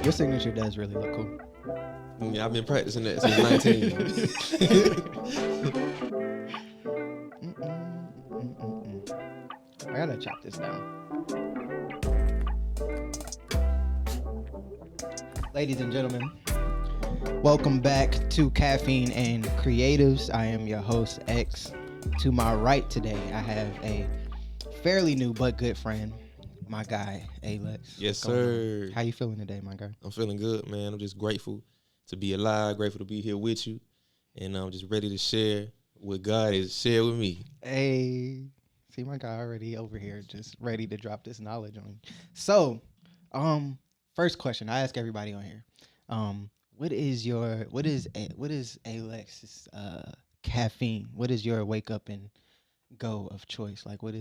Your signature does really look cool. Yeah, I've been practicing that since 19. I gotta chop this down. Ladies and gentlemen, welcome back to Caffeine and Creatives. I am your host, X. To my right today, I have a fairly new but good friend, my guy, A-Lex. Yes, sir. How you feeling today, my guy? I'm feeling good, man. I'm just grateful to be alive, grateful to be here with you, and I'm just ready to share what God has shared with me. Hey, see my guy already over here, just ready to drop this knowledge on you. So, first question I ask everybody on here: what is A-Lex's caffeine? What is your wake up and go of choice? Like, what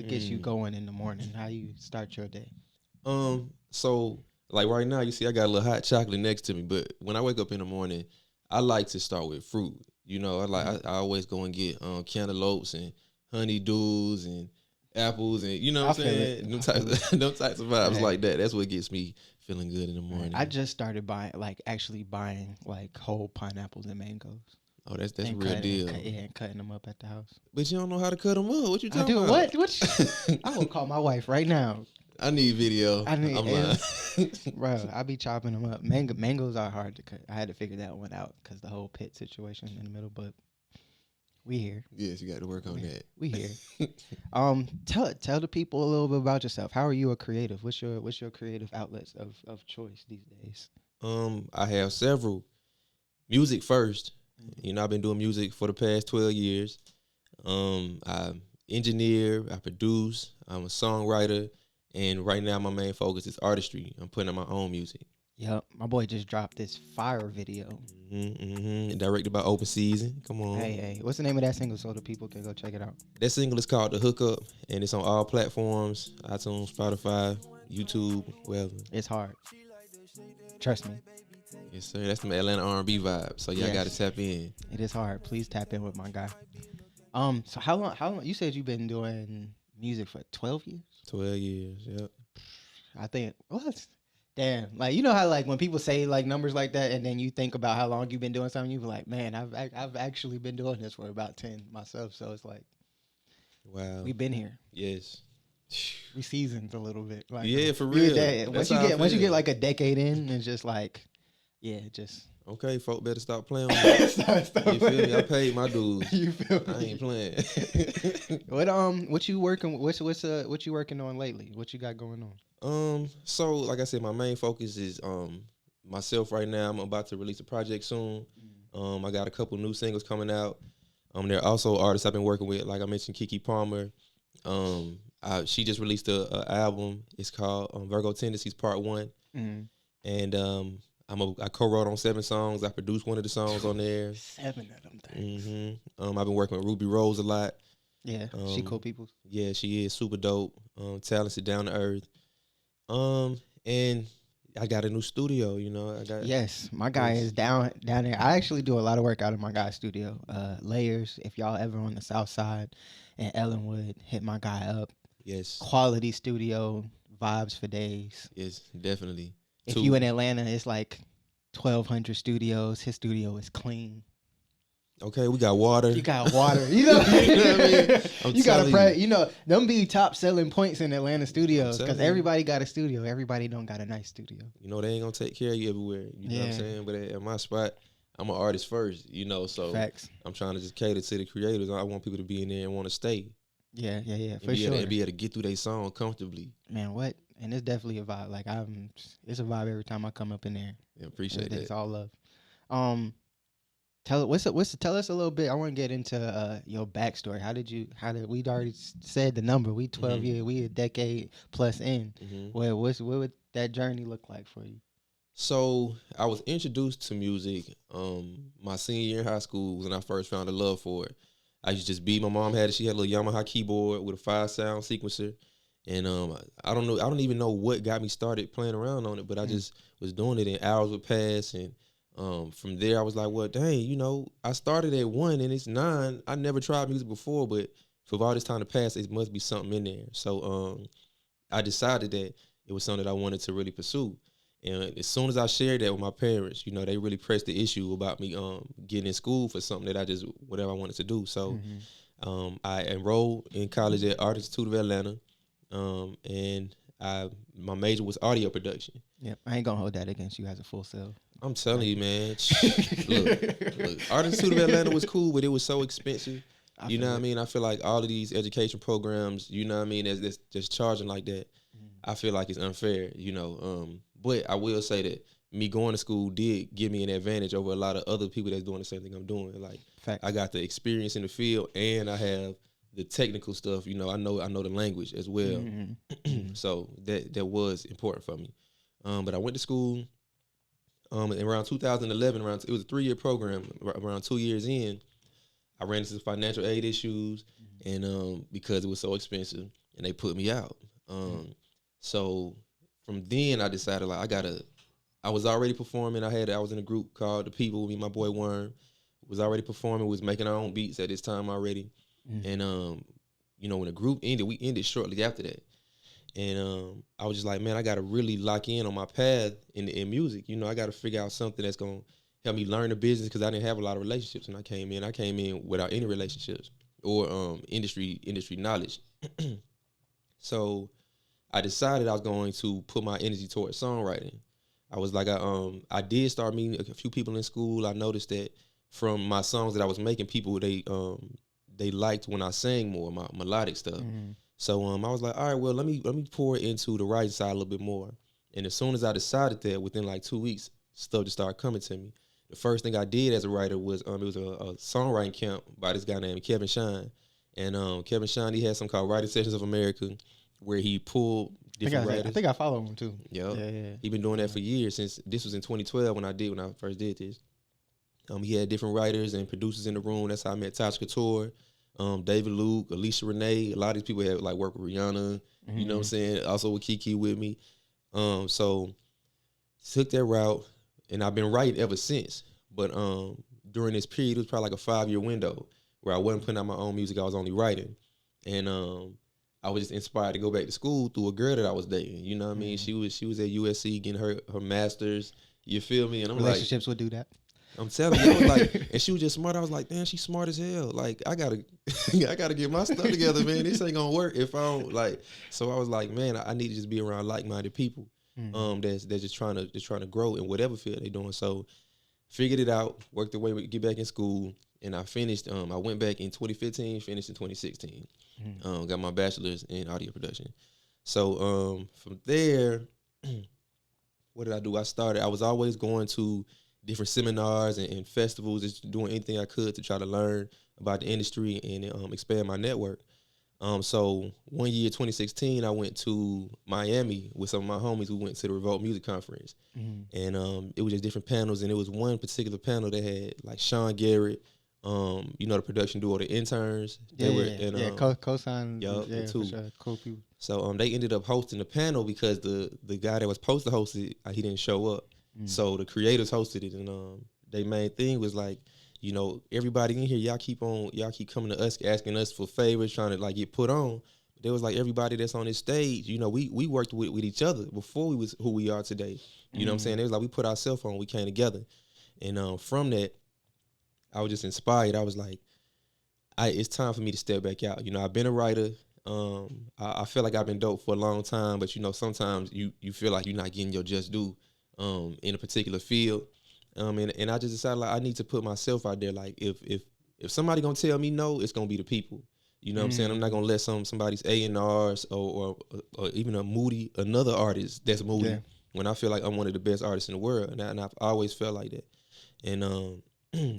gets you going in the morning? How you start your day? So like right now, you see, I got a little hot chocolate next to me, but when I wake up in the morning, I like to start with fruit. You know, I always go and get cantaloupes and honeydews and apples and you know what I'm saying? Them types of vibes like that. That's what gets me feeling good in the morning. I just started buying whole pineapples and mangoes. Oh, that's real deal. And cutting them up at the house. But you don't know how to cut them up. What you talking about? What? I will call my wife right now. I need video. I'm lying. Bro, I be chopping them up. Mangoes are hard to cut. I had to figure that one out because the whole pit situation in the middle. But we here. Yes, you got to work on that. We here. Tell the people a little bit about yourself. How are you a creative? What's your creative outlets of choice these days? I have several. Music first. You know, I've been doing music for the past 12 years. I engineer, I produce, I'm a songwriter, and right now my main focus is artistry. I'm putting out my own music. Yep, my boy just dropped this fire video. Directed by Open Season. Come on. Hey, what's the name of that single so the people can go check it out? That single is called The Hookup, and it's on all platforms, iTunes, Spotify, YouTube, wherever. It's hard. Trust me. Yes, sir. That's the Atlanta R&B vibe. So y'all got to tap in. It is hard. Please tap in with my guy. So how long? You said you've been doing music for 12 years? 12 years. Yep. I think what? Damn. Like, you know how like when people say like numbers like that, and then you think about how long you've been doing something, you be like, man, I've actually been doing this for about 10 myself. So it's like, wow, we've been here. Yes. We seasoned a little bit. Like, yeah, for real. Once you get like a decade in, it's just like. Yeah, just okay. Folk better stop playing with me. Stop you feel me? I paid my dues. You feel me? I ain't playing. What you working? What you working on lately? What you got going on? So like I said, my main focus is myself right now. I'm about to release a project soon. I got a couple new singles coming out. There are also artists I've been working with, like I mentioned, Keke Palmer. She just released a album. It's called Virgo Tendencies Part 1, and I co-wrote on 7 songs. I produced one of the songs on there. 7 of them things. I've been working with Ruby Rose a lot. Yeah, she cool people. Yeah, she is super dope. Talented, down to earth. And I got a new studio. You know, yes, my guy is down there. I actually do a lot of work out of my guy's studio. Layers. If y'all ever on the South Side in Ellenwood, hit my guy up. Yes. Quality studio, vibes for days. Yes, definitely. If you in Atlanta, it's like 1,200 studios. His studio is clean. Okay, we got water. You got water. You know what I mean? You got to them be top selling points in Atlanta studios because everybody got a studio. Everybody don't got a nice studio. You know, they ain't going to take care of you everywhere. You know what I'm saying? But at my spot, I'm an artist first, you know, so facts. I'm trying to just cater to the creators. I want people to be in there and want to stay. Yeah, for sure. And be able to get through their song comfortably. Man, what? And it's definitely a vibe. Like it's a vibe every time I come up in there. Yeah, appreciate that. It's all love. Tell us a little bit. I want to get into your backstory. We already said the number. We 12 years. We a decade plus in. What would that journey look like for you? So I was introduced to music my senior year in high school when I first found a love for it. I used to just be. My mom had it. She had a little Yamaha keyboard with a 5-sound sequencer. And I don't even know what got me started playing around on it, but I just was doing it, and hours would pass. And from there, I was like, well, dang, you know, I started at 1 and it's 9. I never tried music before, but for all this time to pass, it must be something in there. So I decided that it was something that I wanted to really pursue. And as soon as I shared that with my parents, you know, they really pressed the issue about me getting in school for something that I just whatever I wanted to do. So I enrolled in college at Art Institute of Atlanta, and my major was audio production. Yep, I ain't gonna hold that against you as a full self. I'm telling you, man. look, Art Institute of Atlanta was cool, but it was so expensive. You know what I mean? I feel like all of these education programs, you know what I mean, that's just charging like that. I feel like it's unfair, you know. But I will say that me going to school did give me an advantage over a lot of other people that's doing the same thing I'm doing. Like Fact. I got the experience in the field, and I have the technical stuff. You know, I know the language as well. So that was important for me. But I went to school. Around 2011, it was a 3-year program. Around 2 years in, I ran into financial aid issues, and because it was so expensive, and they put me out. So from then, I decided like I was already performing. I was in a group called The People. Me and my boy Worm was already performing. Was making our own beats at this time already, and you know, when the group ended, we ended shortly after that. And I was just like, man, I got to really lock in on my path in music. You know, I got to figure out something that's going to help me learn the business, because I didn't have a lot of relationships when I came in. I came in without any relationships or industry knowledge. So I decided I was going to put my energy towards songwriting. I was like, I did start meeting a few people in school. I noticed that from my songs that I was making, people, they liked when I sang more, my melodic stuff. So I was like, all right, well, let me pour into the writing side a little bit more. And as soon as I decided that, within like 2 weeks, stuff just started coming to me. The first thing I did as a writer was it was a songwriting camp by this guy named Kevin Shine. And Kevin Shine, he had something called Writing Sessions of America, where he pulled different writers. I think I follow him too. Yep. Yeah. He been doing that for years, since this was in 2012 when I first did this. He had different writers and producers in the room. That's how I met Tasha Couture, David Luke, Alicia Renee. A lot of these people had like worked with Rihanna, you know what I'm saying? Also with Keke with me. So took that route, and I've been writing ever since. But during this period, it was probably like a 5-year window where I wasn't putting out my own music. I was only writing. And I was just inspired to go back to school through a girl that I was dating. You know what I mean? She was at USC getting her master's. You feel me? And I'm relationships would do that. I'm telling you, I was like, and she was just smart. I was like, damn, she's smart as hell. Like, I gotta get my stuff together, man. This ain't gonna work if I don't like. So I was like, man, I need to just be around like-minded people, that's just trying to grow in whatever field they're doing. So figured it out, worked the way to get back in school, and I finished. I went back in 2015, finished in 2016. Got my bachelor's in audio production. So from there, what did I do? I was always going to different seminars and festivals, just doing anything I could to try to learn about the industry and expand my network. So one year, 2016, I went to Miami with some of my homies. We went to the Revolt Music Conference, and it was just different panels. And it was one particular panel that had like Sean Garrett, you know, the production duo, the Interns. Cosign. Yeah, too. For sure. Cool people. So they ended up hosting the panel because the guy that was supposed to host it, he didn't show up. So the creators hosted it, and their main thing was like, you know, everybody in here, y'all keep coming to us, asking us for favors, trying to like get put on. But there was like everybody that's on this stage, you know, we worked with each other before we was who we are today. You know what I'm saying? It was like we put ourselves on, we came together. And from that, I was just inspired. I was like, it's time for me to step back out. You know, I've been a writer. I feel like I've been dope for a long time, but you know, sometimes you feel like you're not getting your just due in a particular field. And I just decided like I need to put myself out there. Like if somebody gonna tell me no, it's gonna be the people. You know what I'm saying? I'm not gonna let somebody's A&Rs or even another artist that's moody when I feel like I'm one of the best artists in the world. And I've always felt like that. And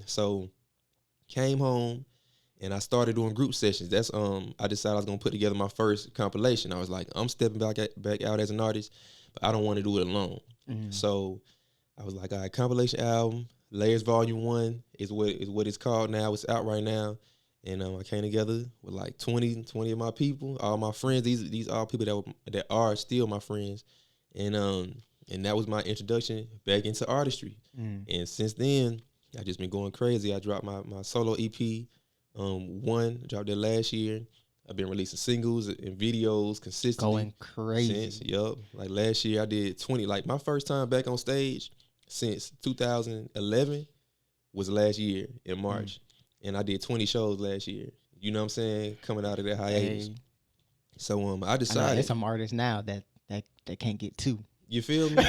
so came home and I started doing group sessions. That's I decided I was gonna put together my first compilation. I was like, I'm stepping back out as an artist, but I don't want to do it alone. So I was like, all right, compilation album, Layers Volume 1 is what it's called now. It's out right now. And I came together with like 20 of my people, all my friends. These are all people that are still my friends. And that was my introduction back into artistry. And since then, I just been going crazy. I dropped my solo EP, dropped that last year. I've been releasing singles and videos consistently. Going crazy. Since, like last year I did 20. Like my first time back on stage since 2011 was last year in March. And I did 20 shows last year. You know what I'm saying? Coming out of that hiatus. Hey. So I I decided. know, there's some artists now that can't get two. You feel me?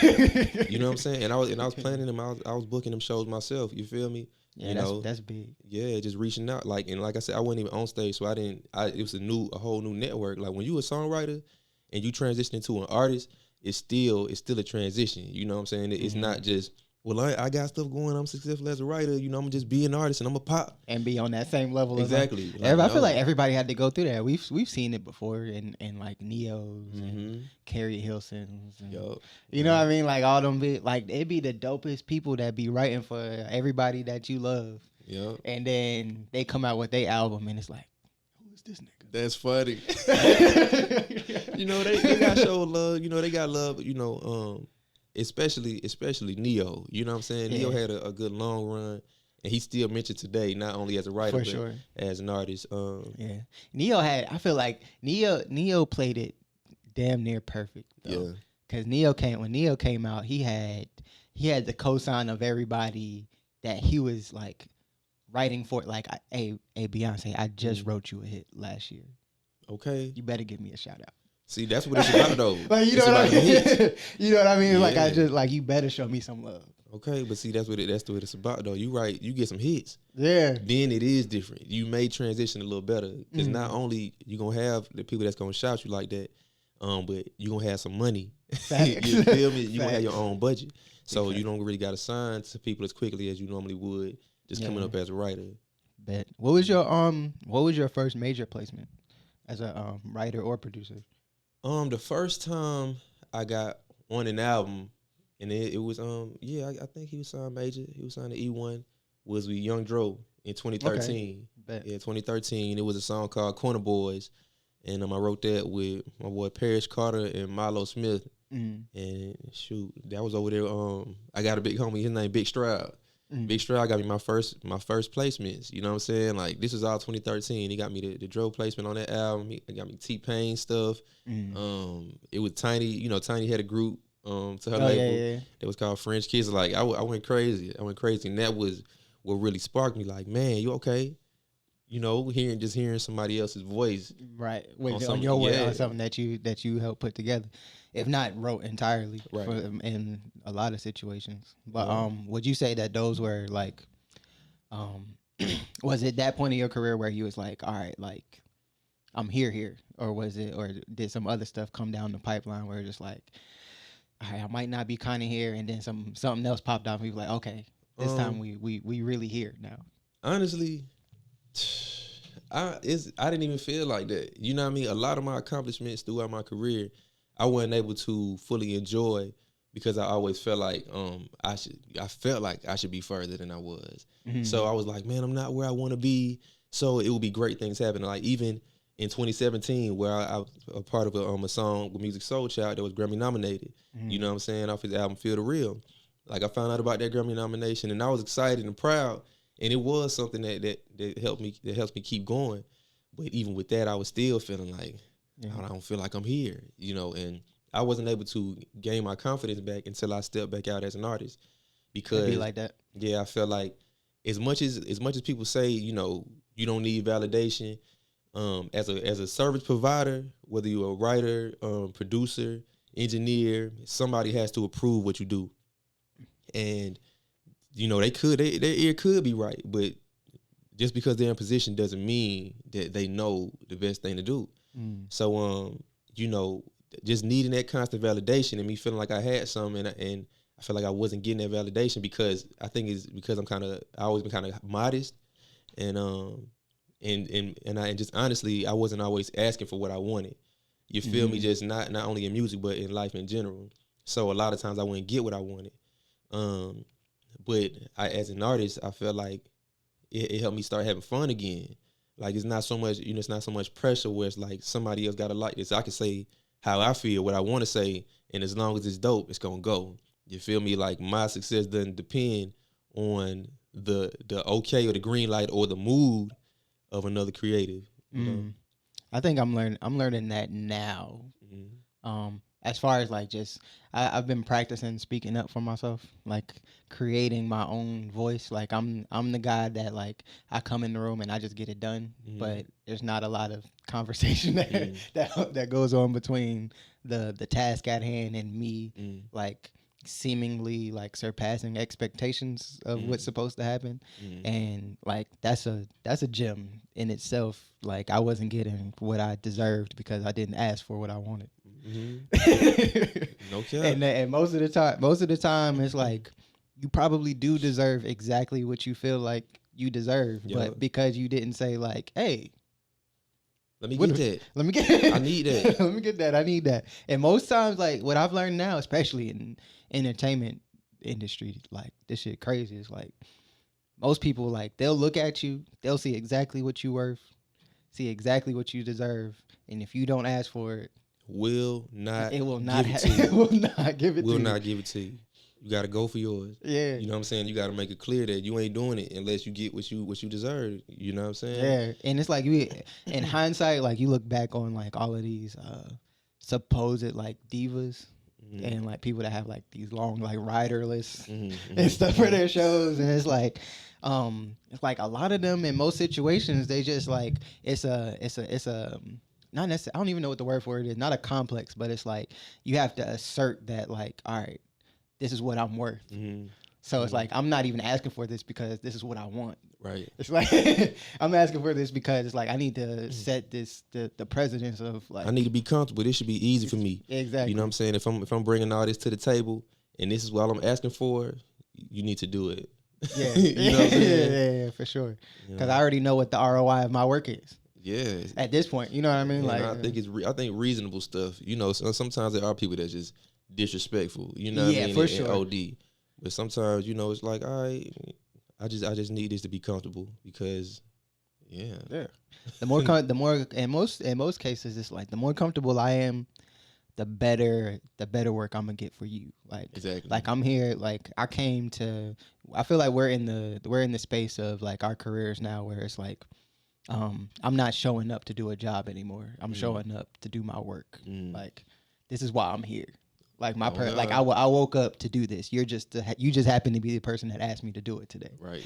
You know what I'm saying? And I was planning them. I was booking them shows myself. You feel me? Yeah, that's big. Yeah, just reaching out. Like I said, I wasn't even on stage, so it was a whole new network. Like when you a songwriter and you transition into an artist, it's still a transition. You know what I'm saying? It's not just, well, I got stuff going, I'm successful as a writer, I'm gonna just be an artist and I'm a pop. And be on that same level. Exactly. I feel like everybody had to go through that. We've seen it before in like Neos and Carrie Hilsons. And, you know what I mean? Like all them it'd be the dopest people that be writing for everybody that you love. Yeah. And then they come out with their album and it's like, who is this nigga? That's funny. They got show love, they got love, especially Neo. You know what I'm saying? Neo had a good long run, and he's still mentioned today, not only as a writer, but as an artist. Yeah. I feel like Neo played it damn near perfect, though. Yeah. Because when Neo came out, he had the cosign of everybody that he was like writing for. Like, hey Beyonce, I just wrote you a hit last year. Okay. You better give me a shout out. See, that's what it's about, though. Like, you know what I mean? You know what I mean? Yeah. Like, you better show me some love. Okay, but see, that's what it's about, though. You get some hits. Yeah. Then it is different. You may transition a little better. Because not only you going to have the people that's going to shout you like that, but you going to have some money. You feel me? You going to have your own budget. So you don't really got to sign to people as quickly as you normally would just coming up as a writer. Bet. What was your first major placement as a writer or producer? The first time I got on an album, and it was I think he was signed major. He was signed to E1. Was with Young Dro in 2013. Okay. Yeah, 2013. It was a song called Corner Boys, and I wrote that with my boy Parrish Carter and Milo Smith. And shoot, that was over there. I got a big homie. His name Big Stroud. Big Stroud got me my first placements. You know what I'm saying? Like, this was all 2013. He got me the Dro placement on that album. He got me T-Pain stuff. It was Tiny. Tiny had a group to her label. It was called French Kids. Like, I went crazy. And that was what really sparked me. Like, man, you okay? Hearing somebody else's voice, right? On your way on something that you helped put together, if not wrote entirely, right? In a lot of situations. But would you say that those were like, was it that point in your career where you was like, all right, like, I'm here, or did some other stuff come down the pipeline where it's just like, all right, I might not be kind of here, and then something else popped off, and you were like, okay, this time we really here now. Honestly, I didn't even feel like that. You know what I mean? A lot of my accomplishments throughout my career, I wasn't able to fully enjoy because I always felt like I felt like I should be further than I was. So I was like, man, I'm not where I want to be. So it would be great things happening. Like even in 2017, where I was a part of a song with Musiq Soulchild that was Grammy nominated. You know what I'm saying? Off his album Feel the Real. Like I found out about that Grammy nomination and I was excited and proud. And it was something that helped me, that helps me keep going. But even with that, I was still feeling like, I don't feel like I'm here, and I wasn't able to gain my confidence back until I stepped back out as an artist. Because it'd be like that. Yeah, I felt like as much as people say, you don't need validation, as a service provider, whether you're a writer, producer, engineer, somebody has to approve what you do. And their ear could be right, but just because they're in position doesn't mean that they know the best thing to do. So, just needing that constant validation and me feeling like I had some, and I feel like I wasn't getting that validation because I think it's because I always been kind of modest, and I just honestly I wasn't always asking for what I wanted. You feel me? Just not only in music but in life in general. So a lot of times I wouldn't get what I wanted. But as an artist, I felt like it helped me start having fun again. Like it's not so much, it's not so much pressure where it's like somebody else gotta like this. I can say how I feel, what I want to say, and as long as it's dope, it's gonna go. You feel me? Like my success doesn't depend on the okay or the green light or the mood of another creative. I think I'm learning that now. As far as like just I've been practicing speaking up for myself, like creating my own voice. Like I'm the guy that like I come in the room and I just get it done, but there's not a lot of conversation that goes on between the task at hand and me, like seemingly like surpassing expectations of what's supposed to happen. And like that's a gem in itself. Like I wasn't getting what I deserved because I didn't ask for what I wanted. No cap. And most of the time it's like you probably do deserve exactly what you feel like you deserve, but because you didn't say like, hey, let me get that. Let me get. I need that. Let me get that. I need that. And most times, like what I've learned now, especially in entertainment industry, like this shit crazy. It's like most people like they'll look at you, they'll see exactly what you worth, see exactly what you deserve, and if you don't ask for it, it will not give it to you. You got to go for yours. Yeah. You know what I'm saying? You got to make it clear that you ain't doing it unless you get what you deserve. You know what I'm saying? Yeah. And it's like in hindsight, like you look back on like all of these supposed like divas and like people that have like these long like rider lists and stuff for their shows, and it's like a lot of them in most situations they just like it's a not necessarily, I don't even know what the word for it is, not a complex, but it's like you have to assert that like, all right, this is what I'm worth. So it's like I'm not even asking for this because this is what I want. Right. It's like I'm asking for this because it's like I need to set the precedence of like I need to be comfortable. This should be easy for me. Exactly. You know what I'm saying? If I'm bringing all this to the table and this is what I'm asking for, you need to do it. Yeah. You know what I'm saying? Yeah, for sure. Because I already know what the ROI of my work is. Yeah. At this point, you know what I mean? And like I think I think reasonable stuff. You know, sometimes there are people that just disrespectful. You know what I mean? For sure. And OD. But sometimes, you know, it's like, all right, I just need this to be comfortable because, yeah. The more in most cases, it's like the more comfortable I am, the better work I'm gonna get for you. Like exactly. Like I'm here. Like I feel like we're in the space of like our careers now where it's like, I'm not showing up to do a job anymore. I'm showing up to do my work. Like this is why I'm here. Like like I woke up to do this. You just happen to be the person that asked me to do it today. Right.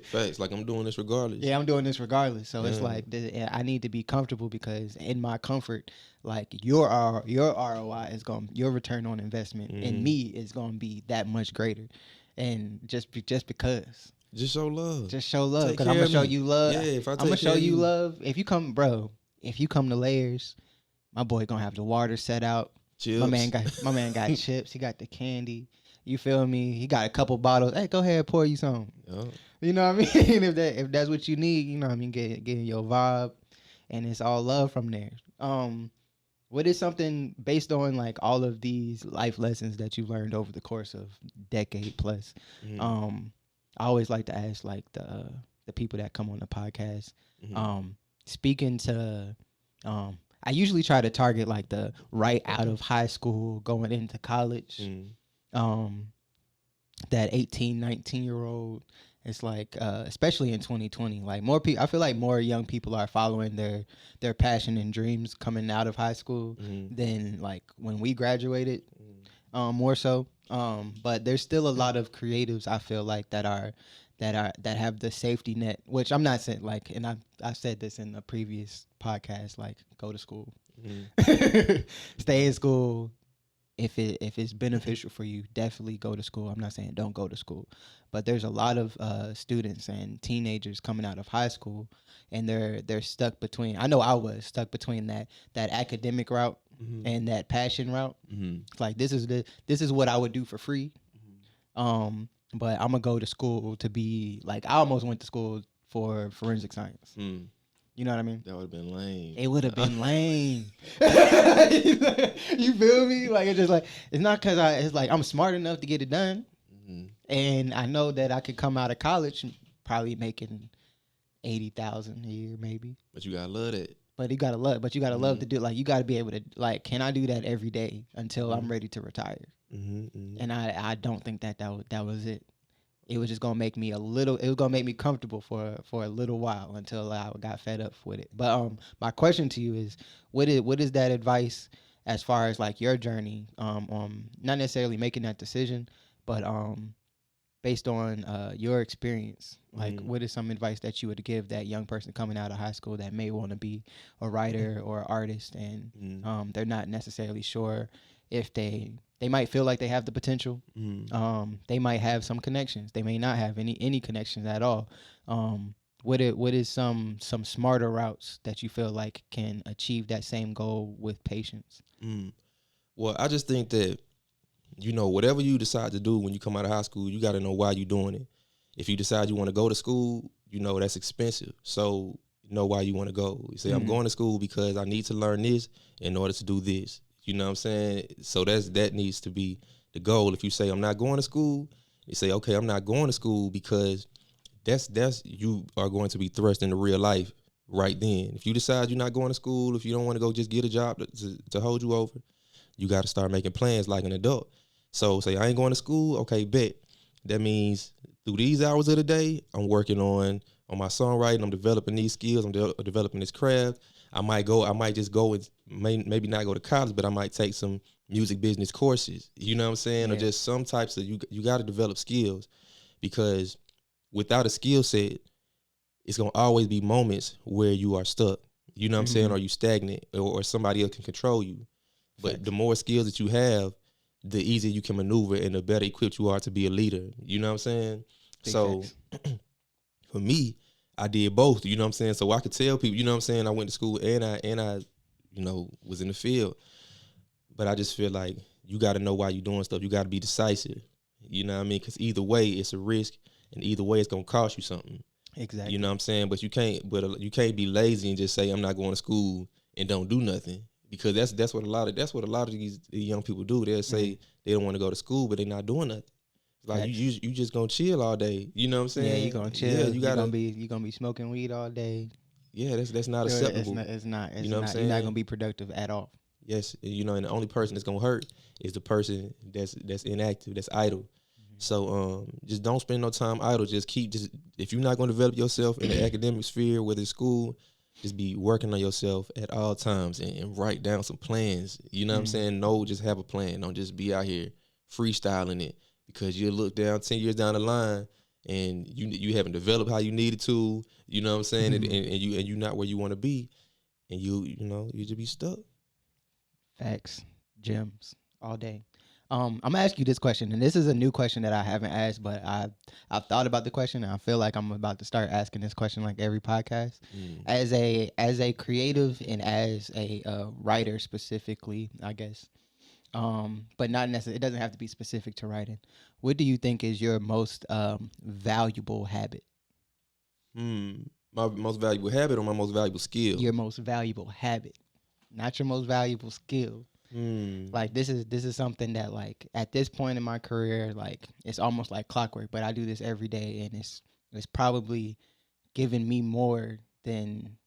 Facts. Like I'm doing this regardless. Yeah, I'm doing this regardless. So it's like I need to be comfortable because in my comfort, like your ROI is your return on investment in me is gonna be that much greater, and just because. Just show love. Just show love because I'm gonna show you love. Yeah, if I'm gonna show you love. If you come to Layers, my boy gonna have the water set out. Chips. My man got chips. He got the candy. You feel me? He got a couple bottles. Hey, go ahead, pour you some. Yeah. You know what I mean? if that's what you need, you know what I mean. Getting your vibe, and it's all love from there. What is something based on like all of these life lessons that you've learned over the course of decade plus? I always like to ask like the people that come on the podcast, speaking to I usually try to target like the right out of high school going into college. That 18, 19-year-old. It's like especially in 2020, like more people I feel like more young people are following their passion and dreams coming out of high school than like when we graduated. More so. But there's still a lot of creatives I feel like that have the safety net, which I'm not saying like, and I said this in a previous podcast, like go to school, stay in school. If it's beneficial for you, definitely go to school. I'm not saying don't go to school, but there's a lot of students and teenagers coming out of high school, and they're stuck between. I know I was stuck between that academic route and that passion route. Like this is what I would do for free. But I'm gonna go to school to be like I almost went to school for forensic science. You know what I mean? That would have been lame. It would have been lame. You feel me? Like it's just like it's not because it's like I'm smart enough to get it done, and I know that I could come out of college probably making $80,000 a year maybe. But you gotta love that. But you gotta love to do it. Like you gotta be able to like. Can I do that every day until I'm ready to retire? And I don't think that was it. it was just gonna make me a little. It was gonna make me comfortable for a little while until I got fed up with it. But my question to you is, what is that advice as far as like your journey on not necessarily making that decision, but based on your experience, like what is some advice that you would give that young person coming out of high school that may want to be a writer or artist, and they're not necessarily sure if they might feel like they have the potential. They might have some connections, they may not have any connections at all. What is some smarter routes that you feel like can achieve that same goal with patience? Well, I just think that, whatever you decide to do when you come out of high school, you got to know why you're doing it. If you decide you want to go to school, that's expensive. So you know why you want to go. You say, I'm going to school because I need to learn this in order to do this. You know what I'm saying? So that needs to be the goal. If you say, I'm not going to school, you say, okay, I'm not going to school because that's you are going to be thrust into real life right then. If you decide you're not going to school, if you don't want to go just get a job to hold you over, you got to start making plans like an adult. So say I ain't going to school, okay, bet. That means through these hours of the day, I'm working on my songwriting. I'm developing these skills. I'm developing this craft. I might just go and maybe not go to college, but I might take some music business courses. You know what I'm saying? Yeah. Or just some types of, you got to develop skills, because without a skill set, it's going to always be moments where you are stuck. You know what I'm saying? Or you stagnant, or somebody else can control you. But the more skills that you have, the easier you can maneuver and the better equipped you are to be a leader. You know what I'm saying? So for me, I did both, you know what I'm saying? So I could tell people, you know what I'm saying, I went to school and I was in the field. But I just feel like you got to know why you're doing stuff. You got to be decisive. You know what I mean? Because either way, it's a risk, and either way, it's going to cost you something. Exactly. You know what I'm saying? But you can't be lazy and just say, I'm not going to school and don't do nothing. Because that's what a lot of these young people do. They'll say they don't want to go to school, but they're not doing nothing. It's like you just gonna chill all day. You know what I'm saying? Yeah, you gonna chill. Yeah, you're gonna be smoking weed all day. Yeah, that's not acceptable. It's not. You know what I'm saying? You're not gonna be productive at all. Yes, and the only person that's gonna hurt is the person that's inactive, that's idle. So just don't spend no time idle. If you're not gonna develop yourself in the academic sphere, whether it's school, just be working on yourself at all times and write down some plans. You know what I'm saying? No, just have a plan. Don't just be out here freestyling it, because you'll look down 10 years down the line and you haven't developed how you needed to. You know what I'm saying? And you're not where you want to be, and you just be stuck. Facts, gems all day. I'm gonna ask you this question, and this is a new question that I haven't asked, but I've thought about the question, and I feel like I'm about to start asking this question like every podcast. As a creative and as a writer specifically, I guess, but not necessarily. It doesn't have to be specific to writing. What do you think is your most valuable habit? My most valuable habit or my most valuable skill? Your most valuable habit, not your most valuable skill. Like this is something that, like, at this point in my career, like, it's almost like clockwork, but I do this every day, and it's probably giving me more than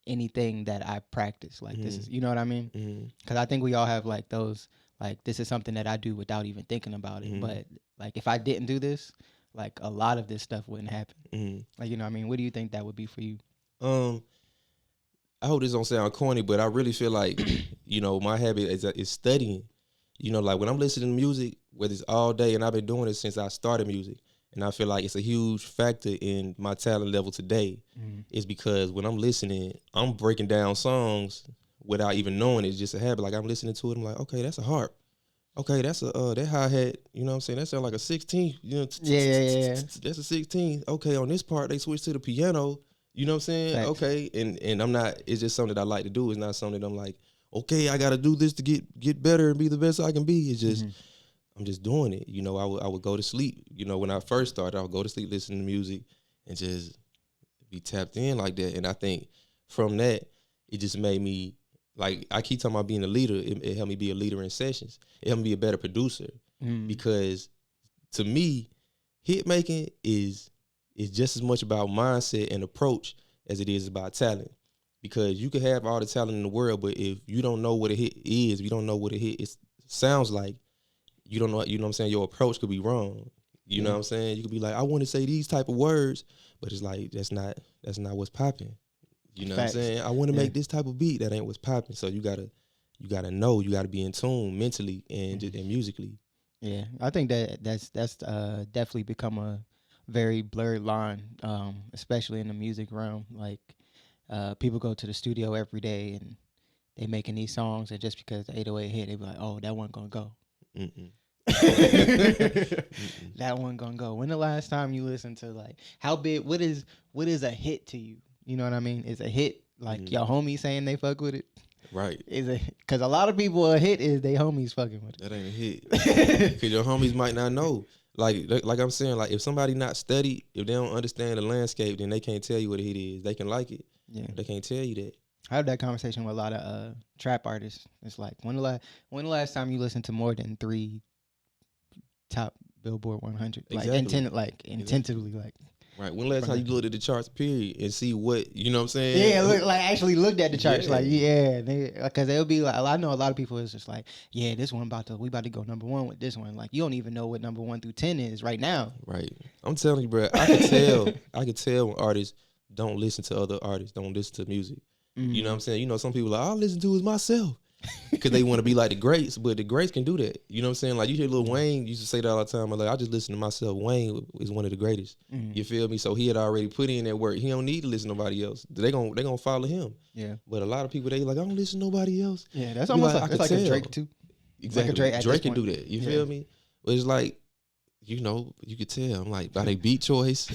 anything that I practice. Like this is, you know what I mean? Because I think we all have like those, like, this is something that I do without even thinking about it. But like if I didn't do this, like a lot of this stuff wouldn't happen. Like, you know what I mean? What do you think that would be for you? I hope this don't sound corny, but I really feel like, my habit is studying. Like when I'm listening to music, whether it's all day, and I've been doing it since I started music, and I feel like it's a huge factor in my talent level today, is because when I'm listening, I'm breaking down songs without even knowing it. It's just a habit. Like I'm listening to it, I'm like, okay, that's a harp. Okay, that's that hi-hat, you know what I'm saying? That sounds like a 16th, Yeah. That's a 16th. Okay, on this part, they switch to the piano. You know what I'm saying? Thanks. Okay, and I'm not. It's just something that I like to do. It's not something that I'm like, okay, I got to do this to get better and be the best I can be. It's just I'm just doing it. I would go to sleep. When I first started, I would go to sleep listening to music and just be tapped in like that. And I think from that, it just made me, like, I keep talking about being a leader. It helped me be a leader in sessions. It helped me be a better producer, because to me, hit making is just as much about mindset and approach as it is about talent. Because you can have all the talent in the world, but if you don't know what a hit is, if you don't know what a hit sounds like, you don't know, you know what I'm saying, your approach could be wrong. You know what I'm saying? You could be like, I want to say these type of words, but it's like that's not what's popping. You know Facts. what I'm saying? I want to make this type of beat that ain't what's popping. So you gotta know, you gotta be in tune mentally and and musically. Yeah, I think that's definitely become a very blurred line, especially in the music realm. Like, people go to the studio every day and they making these songs, and just because the 808 hit, they be like, "Oh, that one gonna go." Mm-mm. That one gonna go. When the last time you listened to, like, how big? What is a hit to you? You know what I mean? Is a hit like your homies saying they fuck with it? Right. Because a lot of people, a hit is they homies fucking with it. That ain't a hit. Because your homies might not know. Like I'm saying, like if somebody not studied, if they don't understand the landscape, then they can't tell you what a hit is. They can like it. Yeah. They can't tell you that. I have that conversation with a lot of trap artists. It's like, when the last time you listened to more than 3 top Billboard 100? Exactly. Intentively, like. Right. When last time you looked at the charts, period, and see what, you know what I'm saying? Yeah, actually looked at the charts. Yeah. Like, because they'll be like, I know a lot of people is just like, yeah, this one we about to go number 1 with this one. Like, you don't even know what number 1 through 10 is right now. Right. I'm telling you, bro, I can tell when artists don't listen to other artists, don't listen to music. Mm-hmm. You know what I'm saying? You know, some people are like, all I listen to is myself. Because they want to be like the greats, but the greats can do that. You know what I'm saying? Like, you hear Lil Wayne used to say that all the time. Like, I just listen to myself. Wayne is one of the greatest. Mm-hmm. You feel me? So he had already put in that work. He don't need to listen to nobody else. They gonna follow him. Yeah. But a lot of people, they like, I don't listen to nobody else. Yeah, that's almost like a Drake too. Exactly. Like Drake can do that. You feel me? But it's like, you know, you could tell. I'm like, by their beat choice,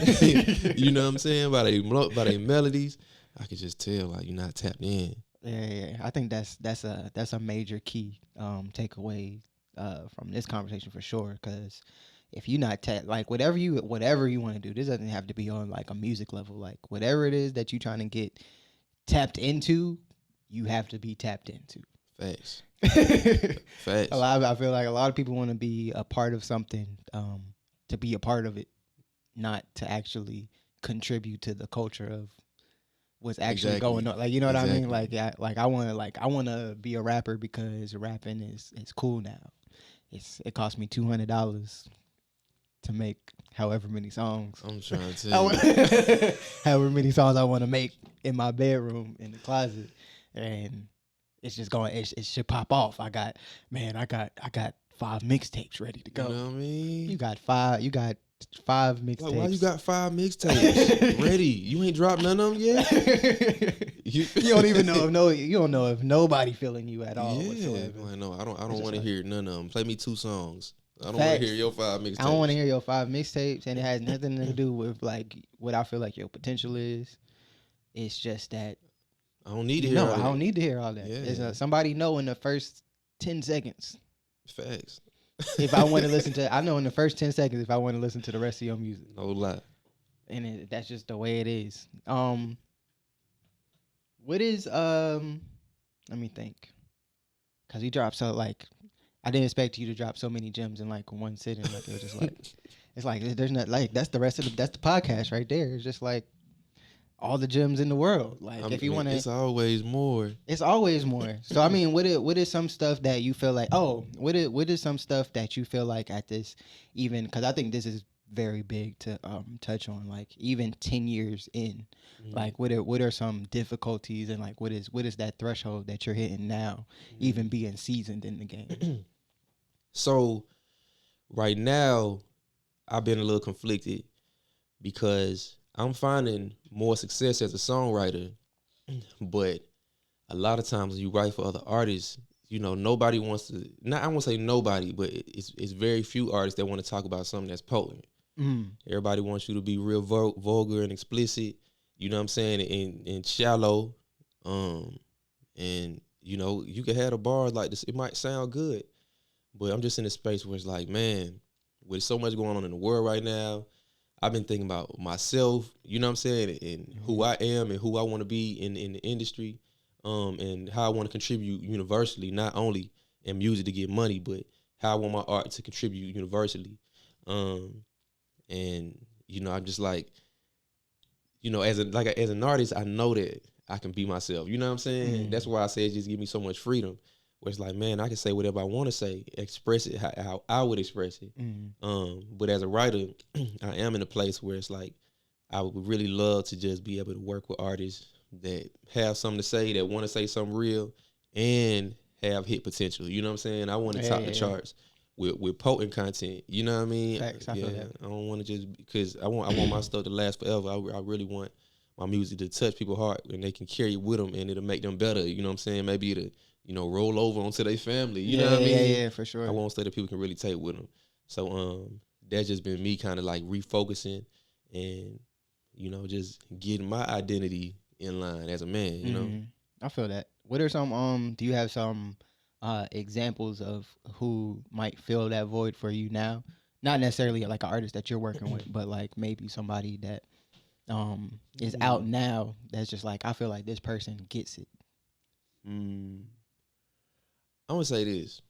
you know what I'm saying? By their melodies, I could just tell, like, you're not tapped in. Yeah. I think that's a major key takeaway from this conversation for sure. Because if you're not like, whatever you want to do, this doesn't have to be on like a music level. Like, whatever it is that you're trying to get tapped into, you have to be tapped into. Facts. Facts. I feel like a lot of people want to be a part of something, to be a part of it, not to actually contribute to the culture of what's actually going on. Like, you know what I mean? Like I want to be a rapper because rapping is cool now. It cost me $200 to make however many songs. I'm trying to tell you. However many songs I want to make in my bedroom in the closet, and it's just going. It should pop off. I got 5 mixtapes ready to go. You know what I mean? You got 5 mixtapes. Like, why you got 5 mixtapes ready? You ain't dropped none of them yet. You don't even know if you don't know if nobody feeling you at all. Yeah, I know. I don't want to hear none of them. Play me 2 songs. I don't want to hear your 5 mixtapes. I don't want to hear your 5 mixtapes, and it has nothing to do with like what I feel like your potential is. It's just that I don't need to hear all that. I don't need to hear all that. Yeah. Somebody know in the first 10 seconds. Facts. If I want to listen to, I know in the first 10 seconds if I want to listen to the rest of your music. No lie. And that's just the way it is. What is let me think. Cause you dropped like, I didn't expect you to drop so many gems in like one sitting. Like, it was just like, it's like there's not like that's the podcast right there. It's just like all the gems in the world. Like, if you want to, it's always more. It's always more. So I mean, what is some stuff that you feel like? Oh, what is some stuff that you feel like at this, even, because I think this is very big to touch on. Like, even 10 years in, like what are some difficulties, and like what is that threshold that you're hitting now, even being seasoned in the game? So right now, I've been a little conflicted because I'm finding more success as a songwriter, but a lot of times when you write for other artists, you know, nobody wants to, I won't say nobody, but it's very few artists that want to talk about something that's potent. Everybody wants you to be real vulgar and explicit, you know what I'm saying, and shallow. And, you know, you can have a bar like this, it might sound good, but I'm just in a space where it's like, man, with so much going on in the world right now, I've been thinking about myself, you know what I'm saying, and who I am and who I want to be in the industry, and how I want to contribute universally, not only in music to get money, but how I want my art to contribute universally. And, you know, I'm just like, you know, as an artist, I know that I can be myself. You know what I'm saying? That's why I say it just give me so much freedom. where it's like, man, I can say whatever I want to say, express it how I would express it. But as a writer, I am in a place where it's like, I would really love to just be able to work with artists that have something to say, that want to say something real, and have hit potential. You know what I'm saying? I want to top the charts with potent content. You know what I mean? Facts, I feel that. I don't want to just, because I want my stuff to last forever. I really want my music to touch people's heart, and they can carry it with them, and it'll make them better. You know what I'm saying? Maybe it'll, roll over onto their family. You know what I mean? Yeah, for sure. I want stuff that people can really take with them. So that's just been me kind of like refocusing and, just getting my identity in line as a man, you know? I feel that. What are some, do you have some examples of who might fill that void for you now? Not necessarily like an artist that you're working with, but like maybe somebody that is out now that's just like, I feel like this person gets it. I'm gonna say this,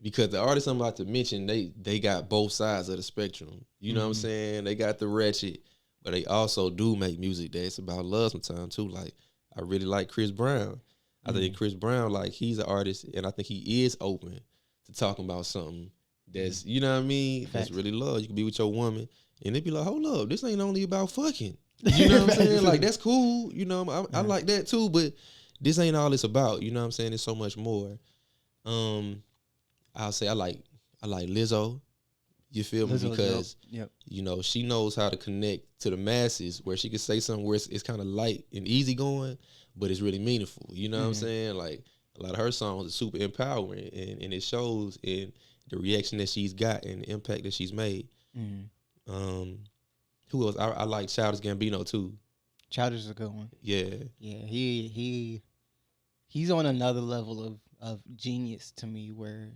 because the artists I'm about to mention, they got both sides of the spectrum. You know what I'm saying? They got the ratchet, but they also do make music that's about love sometimes too. Like, I really like Chris Brown. I think Chris Brown, like, he's an artist, and I think he is open to talking about something that's, you know what I mean? That's really love. You can be with your woman, and they be like, hold up, this ain't only about fucking. You know what I'm saying? Like, that's cool. You know, I like that too, but this ain't all it's about. You know what I'm saying? It's so much more. I'll say I like Lizzo. You feel me? Because she knows how to connect to the masses, where she can say something where it's kind of light and easygoing, but it's really meaningful. You know what I'm saying? Like, a lot of her songs are super empowering, and it shows in the reaction that she's got and the impact that she's made. Who else? I like Childish Gambino too. Childish is a good one. Yeah. He's on another level of genius to me, where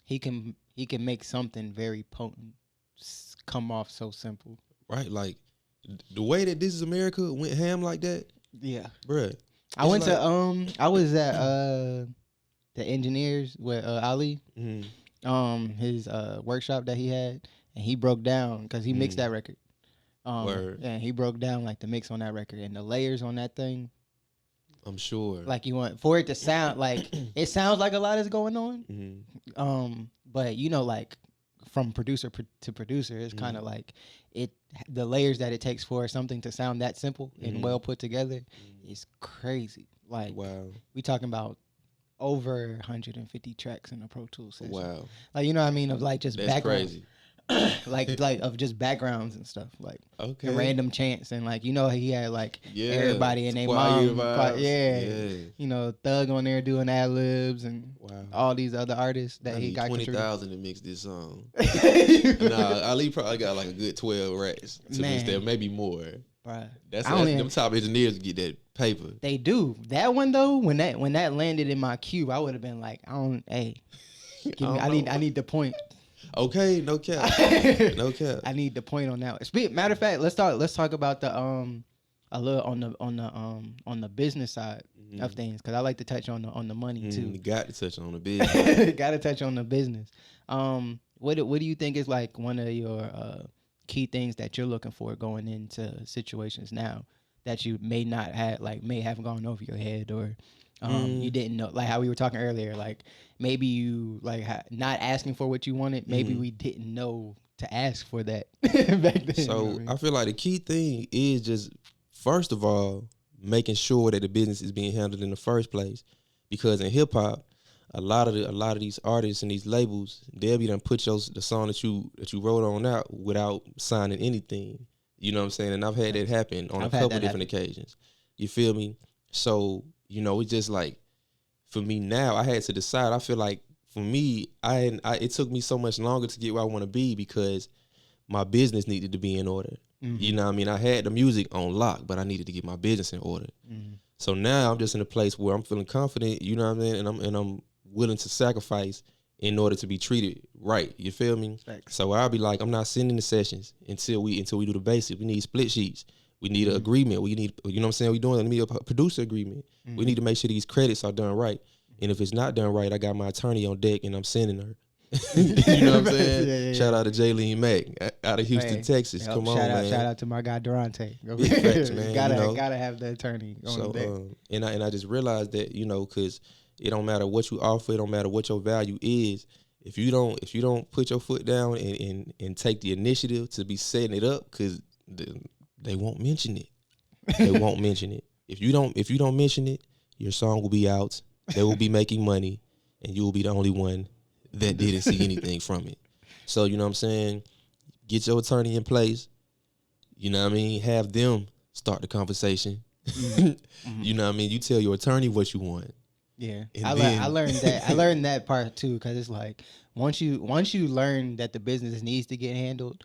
he can make something very potent come off so simple. Right, like the way that This Is America went ham like that. Yeah, bruh. I went to I was at the engineers with Ali, his workshop that he had, and he broke down because he mixed that record. Yeah, he broke down like the mix on that record and the layers on that thing. I'm sure. Like, you want for it to sound like it sounds like a lot is going on. But like from producer to producer, it's kind of like the layers that it takes for something to sound that simple and well put together is crazy. Like, wow, we talking about over 150 tracks in a Pro Tools session. Wow. Like, you know what I mean? Of like just background. Crazy. like of just backgrounds and stuff, like random chants, and like, he had like everybody and their mom, Thug on there doing ad-libs, and all these other artists that he got 20,000 to mix this song. Ali probably got like a good 12 racks to mix that, maybe more. Right. That's them top engineers get that paper. They do. That one though, when that landed in my queue, I would have been like, I need the point. Okay, no cap. No cap. I need the point on that. Matter of fact, let's talk about the a little on the business side of things, because I like to touch on the money too. You got to touch on the business. Got to touch on the business. What do you think is like one of your key things that you're looking for going into situations now that you may have gone over your head, or you didn't know, like how we were talking earlier, like maybe you like not asking for what you wanted, maybe we didn't know to ask for that back then. So I feel like the key thing is just, first of all, making sure that the business is being handled in the first place, because in hip hop, a lot of these artists and these labels, they'll be done put the song that you wrote on out without signing anything. You know what I'm saying? And I've had that happen on a couple different occasions. You feel me? So, it's just like, for me now, I had to decide. I feel like for me, it took me so much longer to get where I want to be, because my business needed to be in order. You know what I mean? I had the music on lock, but I needed to get my business in order. So now I'm just in a place where I'm feeling confident, you know what I mean? And I'm willing to sacrifice in order to be treated right. You feel me? Thanks. So I'll be like, I'm not sending the sessions until we do the basics. We need split sheets. We need an agreement. We need, you know what I'm saying? We need a producer agreement. We need to make sure these credits are done right. And if it's not done right, I got my attorney on deck and I'm sending her. You know what I'm saying? Yeah. Shout out to Jaylene Mack out of Houston, Texas. Come on, man. Shout out to my guy Durante. Facts, man. Gotta have the attorney on deck. And I just realized that, because It don't matter what you offer. It don't matter what your value is. If you don't put your foot down and take the initiative to be setting it up, because they won't mention it. They won't mention it. If you don't mention it, your song will be out. They will be making money, and you will be the only one that didn't see anything from it. So you know what I'm saying? Get your attorney in place. You know what I mean? Have them start the conversation. Mm-hmm. You know what I mean? You tell your attorney what you want. Yeah, I learned that. I learned that part too, because it's like once you learn that the business needs to get handled,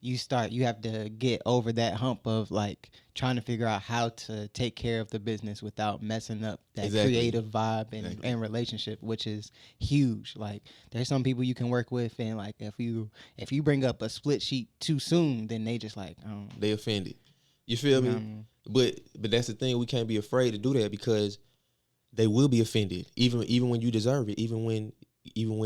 you have to get over that hump of like trying to figure out how to take care of the business without messing up that creative vibe and relationship, which is huge. Like there's some people you can work with, and like if you bring up a split sheet too soon, then they just like they offended. You feel me? But that's the thing. We can't be afraid to do that, because they will be offended, even when you deserve it, even when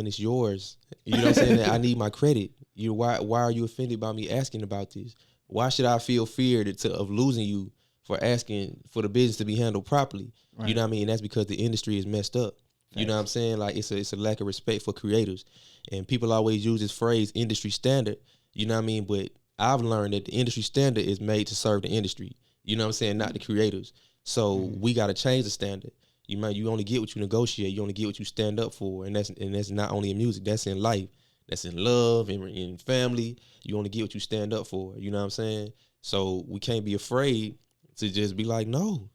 it's yours. You know what I'm saying? That I need my credit. Why are you offended by me asking about this? Why should I feel feared of losing you for asking for the business to be handled properly? Right. You know what I mean? And that's because the industry is messed up. Thanks. You know what I'm saying? Like it's a lack of respect for creators, and people always use this phrase industry standard. You know what I mean? But I've learned that the industry standard is made to serve the industry. You know what I'm saying? Not the creators. So we got to change the standard. You only get what you negotiate. You only get what you stand up for, and that's not only in music. That's in life. That's in love and in family. You only get what you stand up for. You know what I'm saying? So we can't be afraid to just be like, no.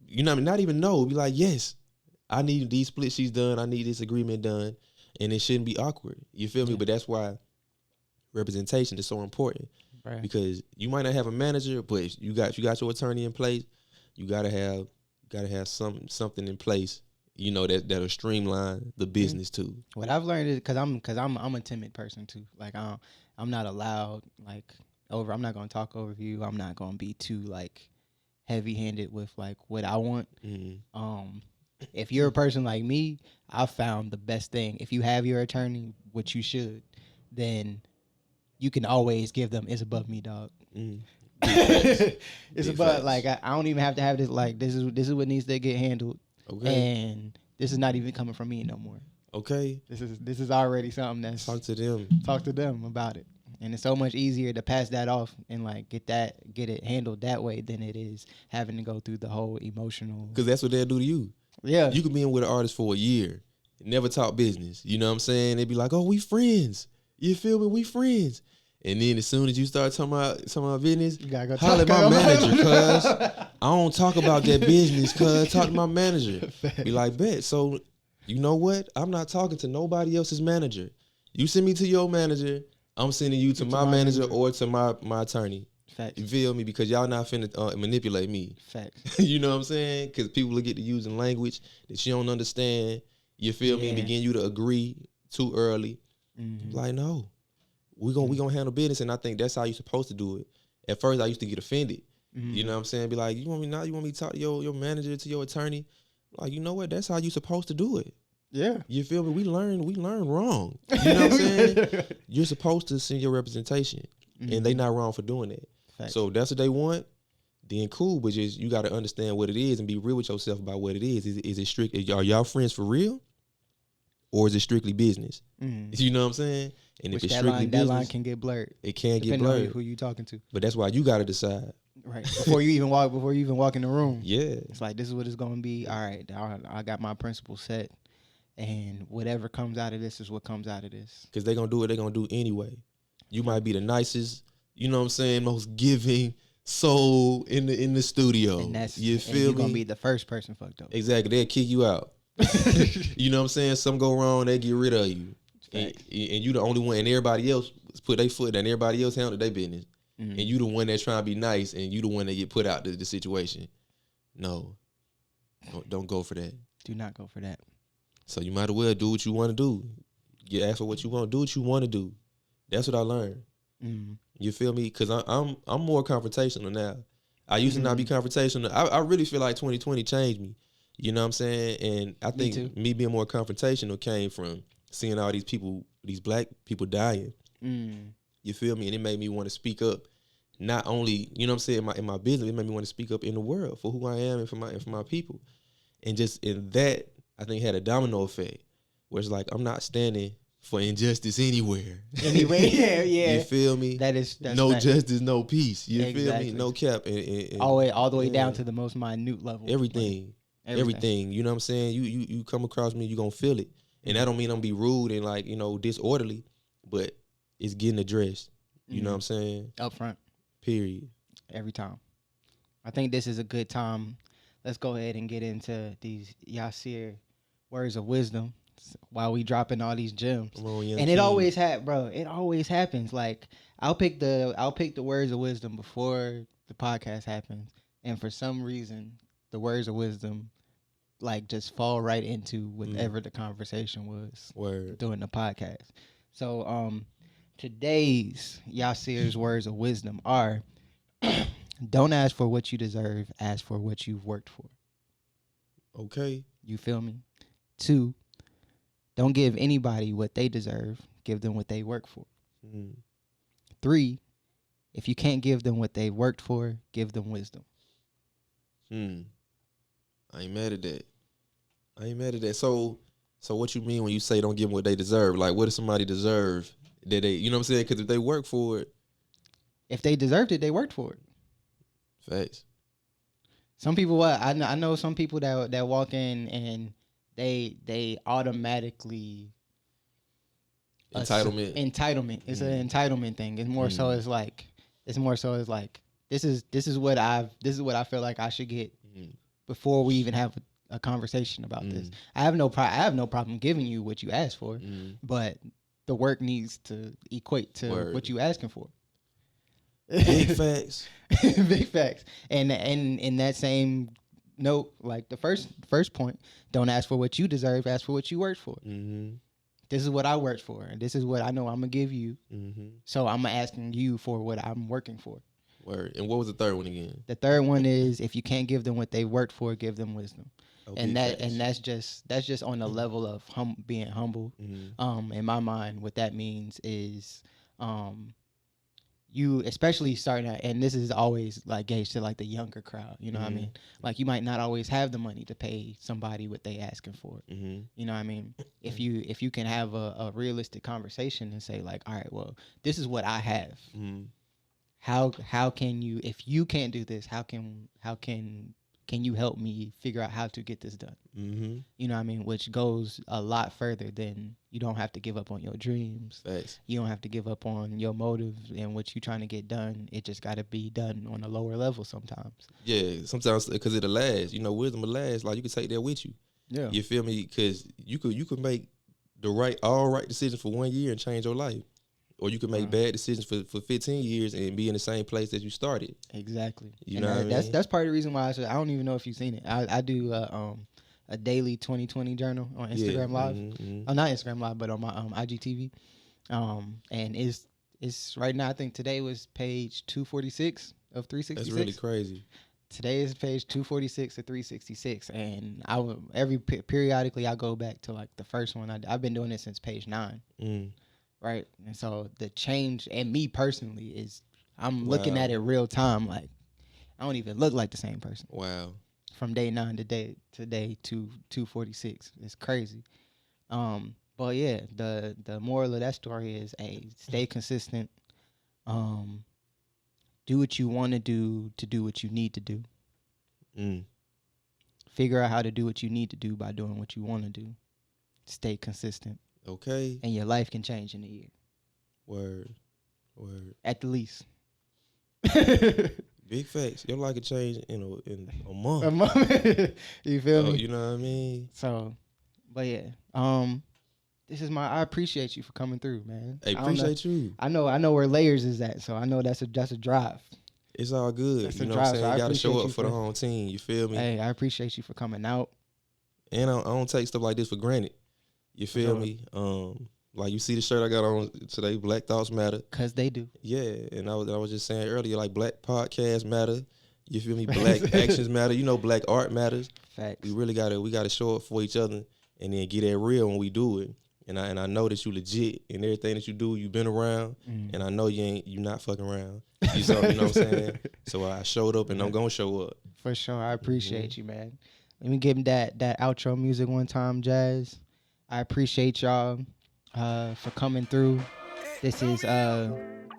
You know what I mean? Not even no. Be like, yes, I need these split sheets done. I need this agreement done, and it shouldn't be awkward. You feel me? But that's why representation is so important. Right. Because you might not have a manager, but you got your attorney in place. You gotta have something in place, you know, that'll streamline the business too. What I've learned is because I'm a timid person too. Like I'm not allowed I'm not gonna talk over you. I'm not gonna be too like heavy handed with like what I want. Mm-hmm. If you're a person like me, I've found the best thing. If you have your attorney, which you should, then you can always give them it's above me, dog. Mm. It's about like I don't even have to have this. Like this is what needs to get handled. Okay. And this is not even coming from me no more. Okay. This is already something that's talk to them. Talk to them about it. And it's so much easier to pass that off and like get it handled that way than it is having to go through the whole emotional. Because that's what they'll do to you. Yeah. You could be in with an artist for a year, never talk business. You know what I'm saying? They'd be like, "Oh, we friends." You feel me? We friends. And then as soon as you start talking about business, you gotta go holler at my manager, cuz I don't talk about that business, cuz talk to my manager. Be like, bet. So you know what? I'm not talking to nobody else's manager. You send me to your manager, I'm sending you to my manager or to my attorney. Facts. You feel me? Because y'all not finna manipulate me. Facts. You know what I'm saying? Because people will get to using language that you don't understand. You feel me? And begin you to agree too early. Mm-hmm. Like, no. We gonna handle business, and I think that's how you're supposed to do it. At first, I used to get offended. Mm-hmm. You know what I'm saying? Be like, you want me to talk to your manager, to your attorney? Like, you know what? That's how you're supposed to do it. Yeah. You feel me? We learn wrong. You know what I'm saying? You're supposed to send your representation, and they not wrong for doing that. Facts. So if that's what they want, then cool. But just you got to understand what it is and be real with yourself about what it is. Is it strict? Are y'all friends for real, or is it strictly business? Mm-hmm. You know what I'm saying? And which if it's strictly business, that line can get blurred. It can get blurred. On who you talking to. But that's why you got to decide. Right. Before you even walk in the room. Yeah. It's like, this is what it's going to be. All right. I got my principles set. And whatever comes out of this is what comes out of this. Because they're going to do what they're going to do anyway. You might be the nicest, you know what I'm saying, most giving soul in the studio. And you feel me? You're going to be the first person fucked up. Exactly. They'll kick you out. You know what I'm saying? Something go wrong, they get rid of you. And you the only one, and everybody else put their foot down. Everybody else handled their business. Mm-hmm. And you the one that's trying to be nice, and you the one that get put out the situation. No. Don't go for that. Do not go for that. So you might as well do what you want to do. You ask for what you want. Do what you want to do. That's what I learned. Mm-hmm. You feel me? Because I'm more confrontational now. I used to not be confrontational. I really feel like 2020 changed me. You know what I'm saying? And I think me being more confrontational came from seeing all these people, these black people dying. Mm. You feel me? And it made me want to speak up. Not only, you know what I'm saying, in my business, it made me want to speak up in the world for who I am and for my people. And just in that I think had a domino effect where it's like I'm not standing for injustice anywhere. Anyway, yeah. You feel me? That's no fact. justice, no peace. You feel Exactly. me? No cap. And all the way down to the most minute level. Everything. Everything. You know what I'm saying? You come across me, you gonna feel it. And that don't mean I'm be rude and like, disorderly, but it's getting addressed. You know what I'm saying? Up front. Period. Every time. I think this is a good time. Let's go ahead and get into these Yasir words of wisdom while we dropping all these gems. And it always it always happens. Like I'll pick the words of wisdom before the podcast happens, and for some reason the words of wisdom like just fall right into whatever the conversation was during the podcast. So today's Yasir's words of wisdom are don't ask for what you deserve, ask for what you've worked for. Okay. You feel me? 2, don't give anybody what they deserve, give them what they work for. 3, if you can't give them what they worked for, give them wisdom. I ain't mad at that. So what you mean when you say don't give them what they deserve? Like, what does somebody deserve that they, you know what I'm saying? Because if they work for it. If they deserved it, they worked for it. Facts. Some people, I know some people that walk in and they automatically entitlement. It's an entitlement thing. It's more so it's like this is what I feel like I should get before we even have a conversation about this. I have no problem giving you what you asked for, but the work needs to equate to what you asking for. Big facts. Big facts. And in that same note, like the first point, don't ask for what you deserve, ask for what you worked for. This is what I worked for, and this is what I know I'm gonna give you. So I'm asking you for what I'm working for. Word. And what was the third one again? The third one is if you can't give them what they worked for, give them wisdom. And that's just on the level of being humble. In my mind, what that means is you, especially starting out, and this is always like gauged to like the younger crowd, you know what I mean? Like you might not always have the money to pay somebody what they asking for. You know what I mean? If you can have a realistic conversation and say like, all right, well, this is what I have. How can you, if you can't do this, how can you help me figure out how to get this done? You know what I mean? Which goes a lot further than you don't have to give up on your dreams. Thanks. You don't have to give up on your motives and what you're trying to get done. It just got to be done on a lower level sometimes. Yeah, sometimes because it'll last. You know, wisdom will last. Like you can take that with you. Yeah. You feel me? Because you could make all right decisions for 1 year and change your life. Or you can make bad decisions for 15 years and be in the same place that you started. Exactly. You know what I mean? That's part of the reason why I don't even know if you've seen it. I do a daily 2020 journal on Instagram Live. Not Instagram Live, but on my IGTV. And it's right now, I think today was page 246 of 366. That's really crazy. Today is page 246 of 366. And periodically I go back to like the first one. I've been doing it since page 9. Right. And so the change, and me personally, is I'm looking at it real time. Like I don't even look like the same person. Wow. From day 9 to day 246. It's crazy. But yeah, the moral of that story is stay consistent. Do what you want to do what you need to do. Figure out how to do what you need to do by doing what you want to do. Stay consistent. Okay. And your life can change in a year. Word. At the least. Big facts. Your life can change in a month. A month. You feel me? You know what I mean? So, but yeah. I appreciate you for coming through, man. Hey, appreciate you. I know where layers is at, so I know that's a drive. It's all good. That's you know what I'm saying? You gotta show up for the home team. You feel me? Hey, I appreciate you for coming out. And I don't take stuff like this for granted. You feel me? Like you see the shirt I got on today, Black Thoughts Matter. 'Cause they do. Yeah, and I was just saying earlier, like Black podcasts matter. You feel me? Black actions matter. You know, Black art matters. Facts. We really gotta show up for each other and then get that real when we do it. And I know that you legit and everything that you do, you've been around, and I know you not fucking around. You know what I'm saying? So I showed up and I'm gonna show up. For sure. I appreciate you, man. Let me give him that outro music one time, Jazz. I appreciate y'all for coming through. This is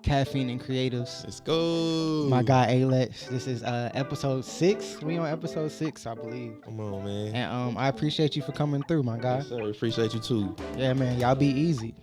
Caffeine and Creatives. Let's go. My guy A-Lex. This is episode 6. We on episode 6, I believe. Come on, man. And I appreciate you for coming through, my guy. Yes, sir. Appreciate you too. Yeah, man. Y'all be easy.